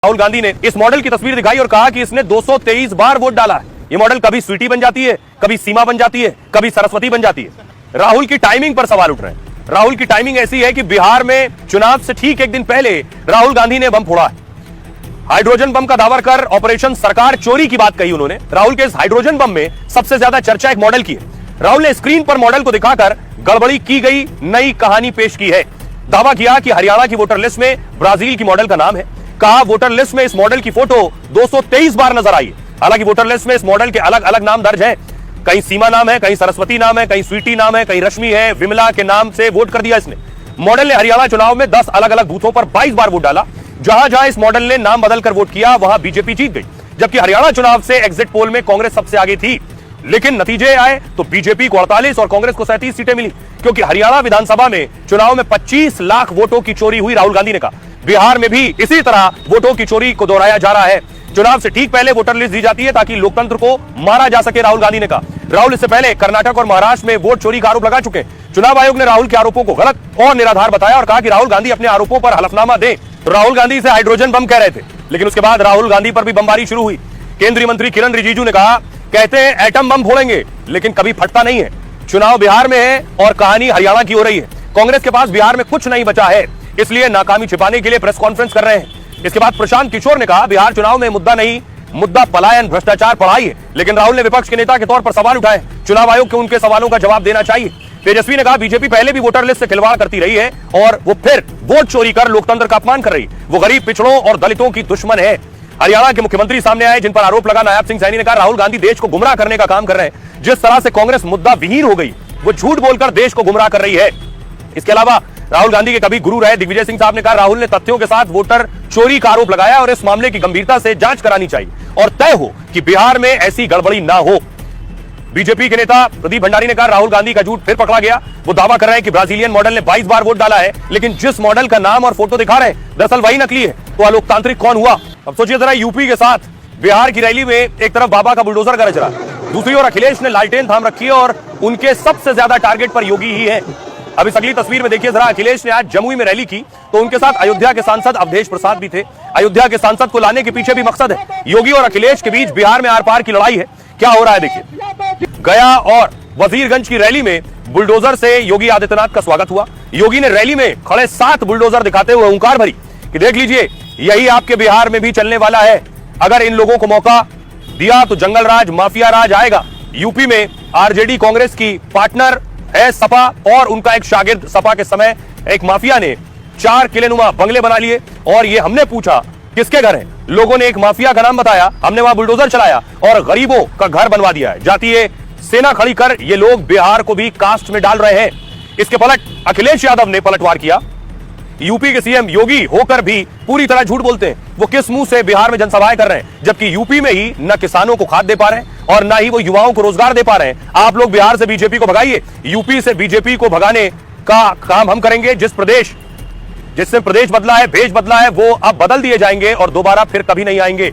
राहुल गांधी ने इस मॉडल की तस्वीर दिखाई और कहा कि इसने 223 बार वोट डाला है। ये मॉडल कभी स्वीटी बन जाती है, कभी सीमा बन जाती है, कभी सरस्वती बन जाती है। राहुल की टाइमिंग पर सवाल उठ रहे हैं। राहुल की टाइमिंग ऐसी है कि बिहार में चुनाव से ठीक एक दिन पहले राहुल गांधी ने बम फोड़ा है। हाइड्रोजन बम का दावा कर ऑपरेशन सरकार चोरी की बात कही उन्होंने। राहुल के इस हाइड्रोजन बम में सबसे ज्यादा चर्चा एक मॉडल की है। राहुल ने स्क्रीन पर मॉडल को दिखाकर गड़बड़ी की गई नई कहानी पेश की है। दावा किया कि हरियाणा की वोटर लिस्ट में ब्राजील की मॉडल का नाम है। कहा वोटर लिस्ट में इस मॉडल की फोटो 223 बार नजर आई है। हालांकि वोटर लिस्ट में इस मॉडल के अलग अलग नाम दर्ज हैं। कहीं सीमा नाम है, कहीं सरस्वती नाम है, कहीं स्वीटी नाम है, कहीं रश्मि है, विमला के नाम से वोट कर दिया इसने। मॉडल ने हरियाणा चुनाव में 10 अलग अलग बूथों पर 22 बार वोट डाला। जहां जहां इस मॉडल ने नाम बदलकर वोट किया वहां बीजेपी जीत गई। जबकि हरियाणा चुनाव से एग्जिट पोल में कांग्रेस सबसे आगे थी, लेकिन नतीजे आए तो बीजेपी को 48 और कांग्रेस को 37 सीटें मिली। क्योंकि हरियाणा विधानसभा में चुनाव में 25 लाख वोटों की चोरी हुई, राहुल गांधी ने कहा। बिहार में भी इसी तरह वोटों की चोरी को दोहराया जा रहा है। चुनाव से ठीक पहले वोटर लिस्ट दी जाती है ताकि लोकतंत्र को मारा जा सके, राहुल गांधी ने कहा। राहुल इससे पहले कर्नाटक और महाराष्ट्र में वोट चोरी का आरोप लगा चुके हैं। चुनाव आयोग ने राहुल के आरोपों को गलत और निराधार बताया और कहा कि राहुल गांधी अपने आरोपों पर हलफनामा दें। राहुल गांधी से हाइड्रोजन बम कह रहे थे, लेकिन उसके बाद राहुल गांधी पर भी बमबारी शुरू हुई। केंद्रीय मंत्री किरण रिजिजू ने कहा, कहते हैं एटम बम फोड़ेंगे लेकिन कभी फटता नहीं है। चुनाव बिहार में है और कहानी हरियाणा की हो रही है। कांग्रेस के पास बिहार में कुछ नहीं बचा है, इसलिए नाकामी छिपाने के लिए प्रेस कॉन्फ्रेंस कर रहे हैं। इसके बाद प्रशांत किशोर ने कहा, बिहार चुनाव में मुद्दा नहीं, मुद्दा पलायन, भ्रष्टाचार, पढ़ाई है। लेकिन राहुल ने विपक्ष के नेता के तौर पर सवाल उठाए। चुनाव आयोग को उनके सवालों का जवाब देना चाहिए। तेजस्वी ने कहा, बीजेपी पहले भी वोटर लिस्ट से खिलवाड़ करती रही है और वो फिर वोट चोरी कर लोकतंत्र का अपमान कर रही। वो गरीब, पिछड़ों और दलितों की दुश्मन है। हरियाणा के मुख्यमंत्री सामने आए जिन पर आरोप लगा। नायब सिंह सैनी ने कहा, राहुल गांधी देश को गुमराह करने का काम कर रहे हैं। जिस तरह से कांग्रेस मुद्दा विहीन हो गई, वो झूठ बोलकर देश को गुमराह कर रही है। इसके अलावा राहुल गांधी के कभी गुरु रहे दिग्विजय सिंह साहब ने कहा, राहुल ने तथ्यों के साथ वोटर चोरी का आरोप लगाया और इस मामले की गंभीरता से जांच करानी चाहिए और तय हो कि बिहार में ऐसी गड़बड़ी ना हो। बीजेपी के नेता प्रदीप भंडारी ने कहा, राहुल गांधी का झूठ फिर पकड़ा गया। वो दावा कर रहे हैं कि ब्राजीलियन मॉडल ने 22 बार वोट डाला है, लेकिन जिस मॉडल का नाम और फोटो दिखा रहे हैं दरअसल वही नकली है। तो अलोकतांत्रिक कौन हुआ? अब सोचिए जरा, यूपी के साथ बिहार की रैली में एक तरफ बाबा का बुलडोजर गरज रहा, दूसरी ओर अखिलेश ने लालटेन थाम रखी है और उनके सबसे ज्यादा टारगेट पर योगी ही है। अब इस अगली तस्वीर में देखिए जरा, अखिलेश ने आज जमुई में रैली की तो उनके साथ अयोध्या के सांसद अवधेश प्रसाद भी थे। अयोध्या के सांसद को लाने के पीछे भी मकसद है। योगी और अखिलेश के बीच बिहार में आर पार की लड़ाई है। क्या हो रहा है देखिए। गया और वजीरगंज की रैली में बुलडोजर से योगी आदित्यनाथ का स्वागत हुआ। योगी ने रैली में खड़े 7 बुलडोजर दिखाते हुए हुंकार भरी कि देख लीजिए, यही आपके बिहार में भी चलने वाला है। अगर इन लोगों को मौका दिया तो जंगल राज, माफिया राज आएगा। यूपी में आरजेडी कांग्रेस की पार्टनर है सपा और उनका एक शागिर्द। सपा के समय एक माफिया ने 4 किलेनुमा बंगले बना लिए और ये हमने पूछा किसके घर है, लोगों ने एक माफिया का नाम बताया। हमने वहां बुलडोजर चलाया और गरीबों का घर बनवा दिया है। जातीय सेना खड़ी कर ये लोग बिहार को भी कास्ट में डाल रहे हैं। इसके पलट अखिलेश यादव ने पलटवार किया। यूपी के सीएम योगी होकर भी पूरी तरह झूठ बोलते हैं। वो किस मुंह से बिहार में जनसभाएं कर रहे हैं, जबकि यूपी में ही न किसानों को खाद दे पा रहे हैं और ना ही वो युवाओं को रोजगार दे पा रहे हैं। आप लोग बिहार से बीजेपी को भगाइए, यूपी से बीजेपी को भगाने का काम हम करेंगे। जिससे प्रदेश बदला है, भेष बदला है, वो अब बदल दिए जाएंगे और दोबारा फिर कभी नहीं आएंगे।